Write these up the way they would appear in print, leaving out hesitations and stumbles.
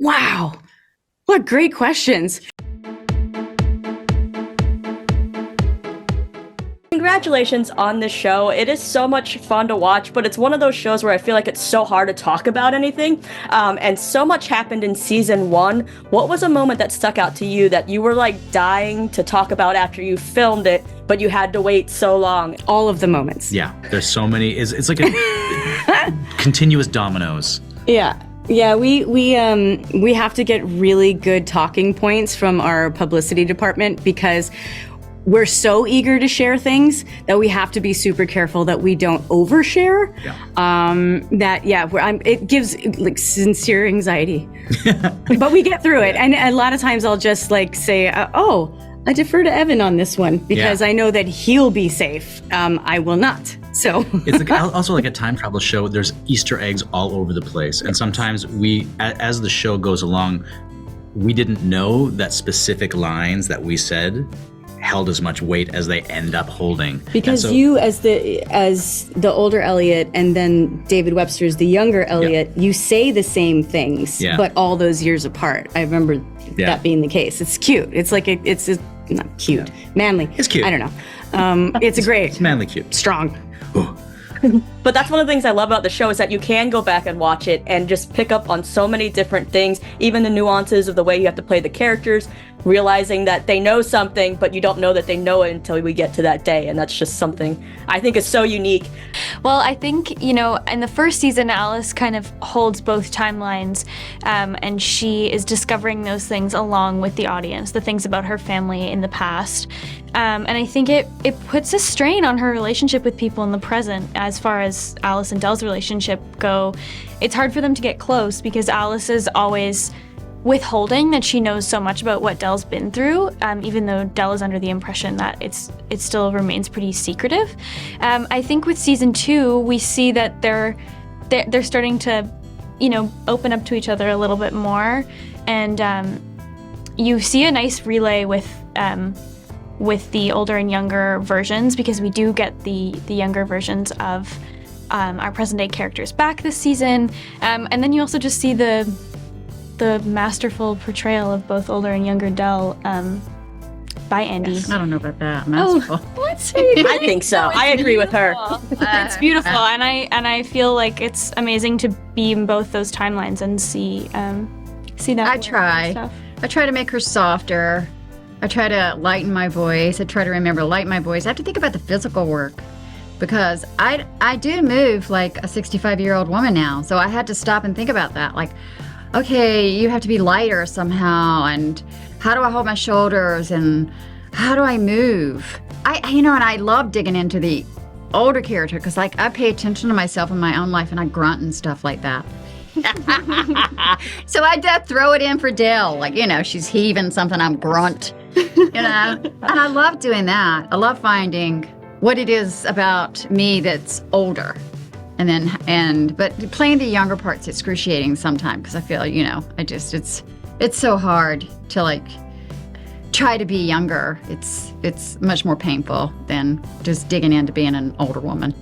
Wow. What great questions. Congratulations on this show. It is so much fun to watch, but it's one of those shows where I feel like it's so hard to talk about anything. And so much happened in season 1. What was a moment that stuck out to you that you were like dying to talk about after you filmed it, but you had to wait so long? All of the moments. Yeah, there's so many. It's like a continuous dominoes. Yeah. Yeah, we have to get really good talking points from our publicity department because we're so eager to share things that we have to be super careful that we don't overshare. It gives like sincere anxiety, but we get through it. And a lot of times I'll just like say, I defer to Evan on this one because I know that he'll be safe. I will not. So it's like also like a time travel show. There's Easter eggs all over the place. And sometimes we, as the show goes along, we didn't know that specific lines that we said held as much weight as they end up holding. Because you, as the older Elliot, and then David Webster's the younger Elliot, you say the same things, but all those years apart. I remember that being the case. It's cute. It's like it's not cute, manly. It's cute. I don't know. It's great. It's manly cute. Strong. But that's one of the things I love about the show is that you can go back and watch it and just pick up on so many different things, even the nuances of the way you have to play the characters, realizing that they know something, but you don't know that they know it until we get to that day. And that's just something I think is so unique. Well, I think, in the first season, Alice kind of holds both timelines, and she is discovering those things along with the audience, the things about her family in the past. And I think it puts a strain on her relationship with people in the present. As far as Alice and Dell's relationship go, it's hard for them to get close because Alice is always withholding that she knows so much about what Dell's been through, even though Dell is under the impression that it still remains pretty secretive. I think with season 2, we see that they're starting to, open up to each other a little bit more, and you see a nice relay with the older and younger versions, because we do get the younger versions of our present day characters back this season, and then you also just see the masterful portrayal of both older and younger Dell by Andie. Yes, I don't know about that. Masterful. I think so. I agree with her. It's beautiful, and I feel like it's amazing to be in both those timelines and see that. I try to make her softer. I try to lighten my voice. I try to remember to lighten my voice. I have to think about the physical work because I do move like a 65-year-old woman now. So I had to stop and think about that. Like, okay, you have to be lighter somehow, and how do I hold my shoulders, and how do I move? And I love digging into the older character because like I pay attention to myself in my own life and I grunt and stuff like that. So I just throw it in for Dell, like, she's heaving something, I'm grunt, and I love doing that. I love finding what it is about me that's older. But playing the younger part's excruciating sometimes because I feel, it's so hard to like try to be younger. It's much more painful than just digging into being an older woman.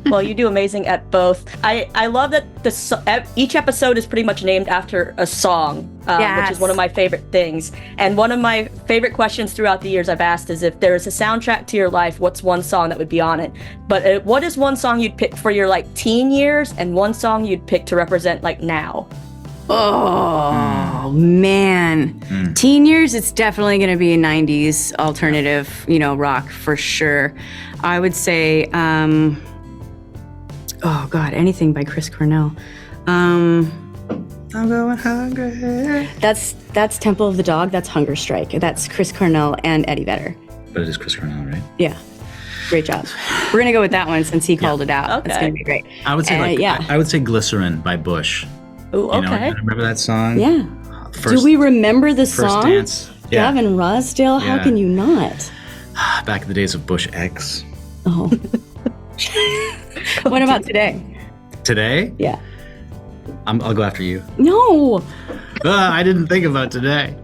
Well, you do amazing at both. I love that each episode is pretty much named after a song, which is one of my favorite things. And one of my favorite questions throughout the years I've asked is if there is a soundtrack to your life, what's one song that would be on it? But what is one song you'd pick for your like teen years and one song you'd pick to represent like now? Oh, man. Teen years, it's definitely going to be 90s alternative, rock for sure. I would say... oh God, anything by Chris Cornell. I'm going hungry. That's Temple of the Dog. That's Hunger Strike. That's Chris Cornell and Eddie Vedder. But it is Chris Cornell, right? Yeah. Great job. We're gonna go with that one since he called it out. Okay. It's gonna be great. I would say I would say Glycerin by Bush. Ooh, okay. Remember that song? Yeah. Do we remember the song? Dance. Yeah. Gavin Rossdale? How can you not? Back in the days of Bush X. Oh. What about today? Today? Yeah. I'll go after you. No. I didn't think about today.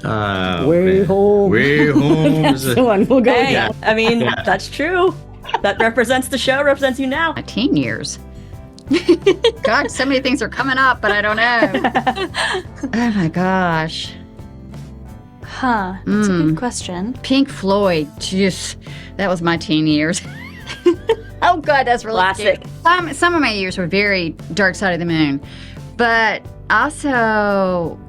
Way home. Way home. That's the one. We'll go with that. I mean, that's true. That represents the show, represents you now. My teen years. God, so many things are coming up, but I don't know. Oh my gosh. Huh. That's a good question. Pink Floyd. Just that was my teen years. Oh God, that's really classic. Cute. Some of my years were very Dark Side of the Moon, but also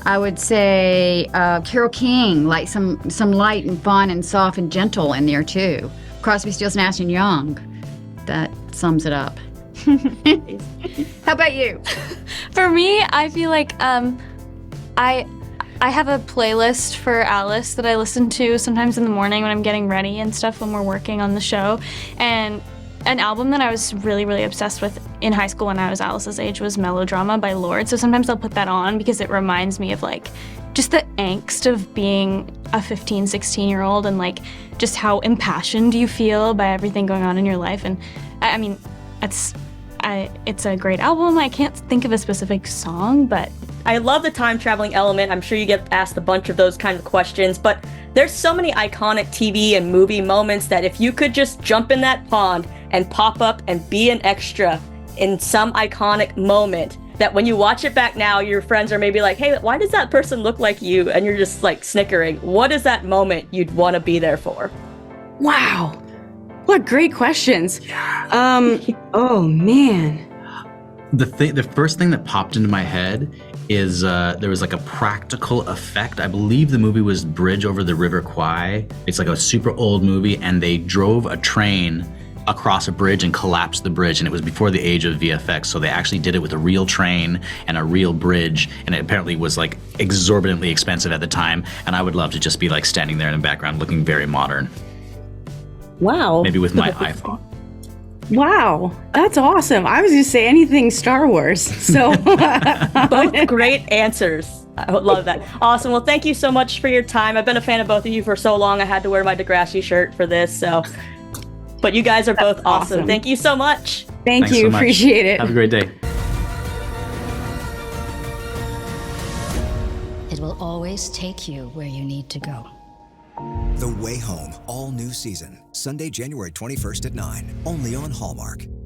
I would say Carole King, like some light and fun and soft and gentle in there too. Crosby, Stills, Nash and Young. That sums it up. How about you? For me, I feel like I have a playlist for Alice that I listen to sometimes in the morning when I'm getting ready and stuff when we're working on the show. And an album that I was really, really obsessed with in high school when I was Alice's age was Melodrama by Lorde. So sometimes I'll put that on because it reminds me of like just the angst of being a 15, 16-year-old and like just how impassioned you feel by everything going on in your life. And I mean, it's a great album. I can't think of a specific song, but I love the time traveling element. I'm sure you get asked a bunch of those kind of questions, but there's so many iconic TV and movie moments that if you could just jump in that pond and pop up and be an extra in some iconic moment, that when you watch it back now, your friends are maybe like, hey, why does that person look like you? And you're just like snickering. What is that moment you'd want to be there for? Wow. What great questions. Oh man. The first thing that popped into my head is there was like a practical effect. I believe the movie was Bridge Over the River Kwai. It's like a super old movie, and they drove a train across a bridge and collapsed the bridge, and it was before the age of VFX, so they actually did it with a real train and a real bridge, and it apparently was like exorbitantly expensive at the time, and I would love to just be like standing there in the background looking very modern. Wow. Maybe with my iPhone. Wow, that's awesome. I was going to say anything Star Wars. So both great answers. I would love that. Awesome. Well, thank you so much for your time. I've been a fan of both of you for so long. I had to wear my Degrassi shirt for this. So, but you guys are both awesome. Thank you so much. Thanks you. So much. Appreciate it. Have a great day. It will always take you where you need to go. The Way Home, all new season. Sunday, January 21st at 9, only on Hallmark.